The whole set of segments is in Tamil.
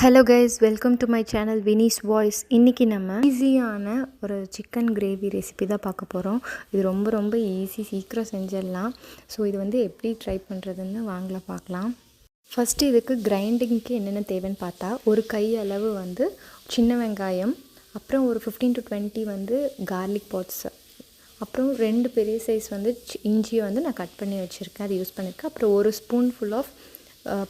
Hello guys, welcome to my channel Vini's voice. இன்றைக்கி நம்ம ஈஸியான ஒரு சிக்கன் கிரேவி ரெசிபி தான் பார்க்க போகிறோம். இது ரொம்ப ரொம்ப ஈஸி, சீக்கிரம் செஞ்சிடலாம். ஸோ இது எப்படி ட்ரை பண்ணுறதுன்னு வாங்கலாம் பார்க்கலாம். ஃபஸ்ட்டு இதுக்கு கிரைண்டிங்க்கு என்னென்ன தேவைன்னு பார்த்தா, ஒரு கை அளவு சின்ன வெங்காயம், அப்புறம் ஒரு 15 to 20 கார்லிக் பாட்ஸ், அப்புறம் 2 பெரிய சைஸ் இஞ்சியை நான் கட் பண்ணி வச்சுருக்கேன், அது யூஸ் பண்ணியிருக்கேன். அப்புறம் ஒரு ஸ்பூன் ஃபுல் ஆஃப்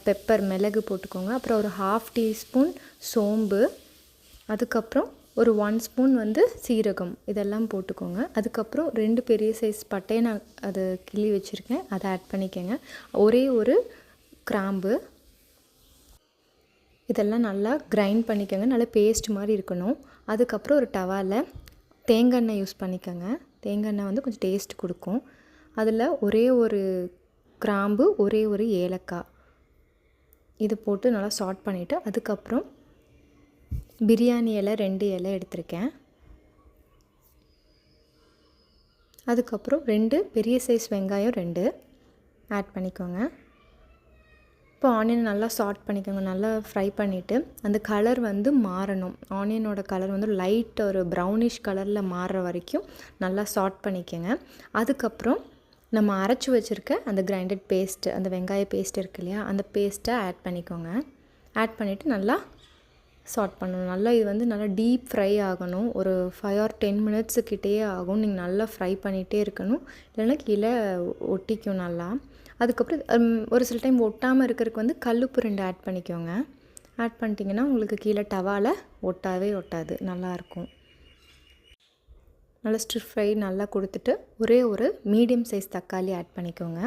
பெப்பர், மிளகு போட்டுக்கோங்க. அப்புறம் ஒரு 1/2 டீஸ்பூன் சோம்பு, அதுக்கப்புறம் ஒரு 1 ஸ்பூன் சீரகம், இதெல்லாம் போட்டுக்கோங்க. அதுக்கப்புறம் 2 பெரிய சைஸ் பட்டையை நான் அதை கிள்ளி வச்சுருக்கேன், அதை ஆட் பண்ணிக்கோங்க. ஒரே ஒரு கிராம்பு, இதெல்லாம் நல்லா கிரைண்ட் பண்ணிக்கோங்க, நல்லா பேஸ்ட் மாதிரி இருக்கணும். அதுக்கப்புறம் ஒரு டவாவில் தேங்காய் எண்ணெய் யூஸ் பண்ணிக்கோங்க. தேங்காய் எண்ணெய் கொஞ்சம் டேஸ்ட் கொடுக்கும். அதில் ஒரே ஒரு கிராம்பு, ஒரே ஒரு ஏலக்காய், இது போட்டு நல்லா சாட் பண்ணிவிட்டு, அதுக்கப்புறம் பிரியாணி இலை 2 இலை எடுத்திருக்கேன். அதுக்கப்புறம் 2 பெரிய சைஸ் வெங்காயம் 2 ஆட் பண்ணிக்கோங்க. இப்போ ஆனியன் நல்லா சாட் பண்ணிக்கோங்க, நல்லா ஃப்ரை பண்ணிவிட்டு அந்த கலர் மாறணும். ஆனியனோட கலர் லைட் ஒரு ப்ரௌனிஷ் கலரில் மாறுற வரைக்கும் நல்லா சாட் பண்ணிக்கோங்க. அதுக்கப்புறம் நம்ம அரைச்சி வச்சுருக்க அந்த கிரைண்டட் பேஸ்ட்டு, அந்த வெங்காய பேஸ்ட் இருக்கு இல்லையா, அந்த பேஸ்ட்டை ஆட் பண்ணிக்கோங்க. ஆட் பண்ணிவிட்டு நல்லா சாட் பண்ணணும். நல்லா இது நல்லா டீப் ஃப்ரை ஆகணும். ஒரு 5 or 10 minutes கிட்டேயே ஆகும். நீங்கள் நல்லா ஃப்ரை பண்ணிகிட்டே இருக்கணும், இல்லைன்னா கீழே ஒட்டிக்கும் நல்லா. அதுக்கப்புறம் ஒரு சில டைம் ஒட்டாமல் இருக்கிறதுக்கு கல்லுப்பு 2 ஆட் பண்ணிக்கோங்க. ஆட் பண்ணிட்டிங்கன்னா உங்களுக்கு கீழே டவாவில் ஒட்டாது, நல்லாயிருக்கும். நல்லா ஸ்டிர் ஃப்ரை நல்லா கொடுத்துட்டு ஒரே ஒரு மீடியம் சைஸ் தக்காளி ஆட் பண்ணிக்கோங்க.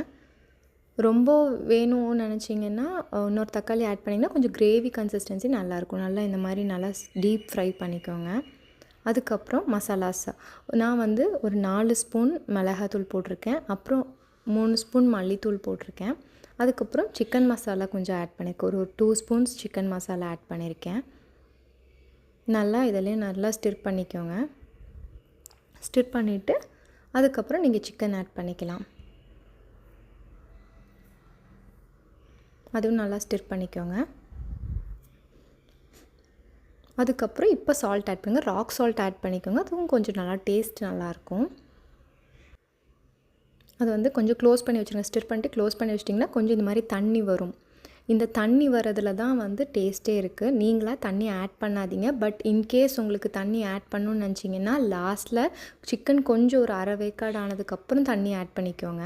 ரொம்ப வேணும்னு நினச்சிங்கன்னா இன்னொரு தக்காளி ஆட் பண்ணிங்கன்னா கொஞ்சம் கிரேவி கன்சிஸ்டன்சி நல்லாயிருக்கும். நல்லா இந்த மாதிரி நல்லா டீப் ஃப்ரை பண்ணிக்கோங்க. அதுக்கப்புறம் மசாலாஸ், நான் ஒரு 4 ஸ்பூன் மிளகாத்தூள் போட்டிருக்கேன், அப்புறம் 3 ஸ்பூன் மல்லித்தூள் போட்டிருக்கேன். அதுக்கப்புறம் சிக்கன் மசாலா கொஞ்சம் ஆட் பண்ணியிருக்கேன், ஒரு 2 ஸ்பூன்ஸ் சிக்கன் மசாலா ஆட் பண்ணியிருக்கேன். நல்லா இதிலையும் நல்லா ஸ்டிர் பண்ணிக்கோங்க. ஸ்டிர் பண்ணிவிட்டு அதுக்கப்புறம் நீங்கள் சிக்கன் ஆட் பண்ணிக்கலாம். அதுவும் நல்லா ஸ்டிர் பண்ணிக்கோங்க. அதுக்கப்புறம் இப்போ சால்ட் ஆட் பண்ணுங்கள், ராக் சால்ட் ஆட் பண்ணிக்கோங்க. அதுவும் கொஞ்சம் நல்லா டேஸ்ட் நல்லாயிருக்கும். அது கொஞ்சம் க்ளோஸ் பண்ணி வச்சுருங்க. ஸ்டிர் பண்ணிட்டு க்ளோஸ் பண்ணி வச்சிட்டிங்கன்னா கொஞ்சம் இந்த மாதிரி தண்ணி வரும். இந்த தண்ணி வரதில் தான் டேஸ்ட்டே இருக்குது. நீங்களாக தண்ணி ஆட் பண்ணாதீங்க. பட் இன்கேஸ் உங்களுக்கு தண்ணி ஆட் பண்ணணுன்னு நினச்சிங்கன்னா லாஸ்ட்டில் சிக்கன் கொஞ்சம் ஒரு அரை வேக்காடு ஆனதுக்கப்புறம் தண்ணி ஆட் பண்ணிக்கோங்க.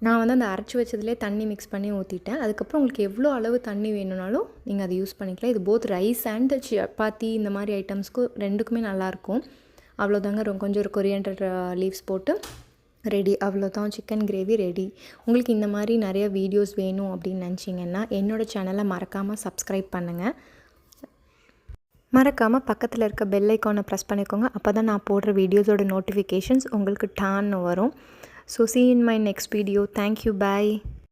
நான் அந்த அரைச்சி வச்சதுலேயே தண்ணி மிக்ஸ் பண்ணி ஊற்றிட்டேன். அதுக்கப்புறம் உங்களுக்கு எவ்வளோ அளவு தண்ணி வேணும்னாலும் நீங்கள் அதை யூஸ் பண்ணிக்கலாம். இது போத் ரைஸ் அண்ட் சப்பாத்தி இந்த மாதிரி ஐட்டம்ஸ்க்கு 2க்குமே நல்லாயிருக்கும். அவ்வளோதாங்க. கொஞ்சம் ஒரு கொரியாண்டர் லீவ்ஸ் போட்டு ரெடி, அவ்வளோதான். Chicken gravy ready. உங்களுக்கு இந்த மாதிரி நிறைய வீடியோஸ் வேணும் அப்படின்னு நினச்சிங்கன்னா என்னோடய சேனலை மறக்காமல் சப்ஸ்கிரைப் பண்ணுங்கள். மறக்காமல் பக்கத்தில் இருக்க பெல் ஐக்கானை ப்ரெஸ் பண்ணிக்கோங்க. அப்போ தான் நான் போடுற வீடியோஸோட நோட்டிஃபிகேஷன்ஸ் உங்களுக்கு டான்னு வரும். So see you in my next video. Thank you. Bye.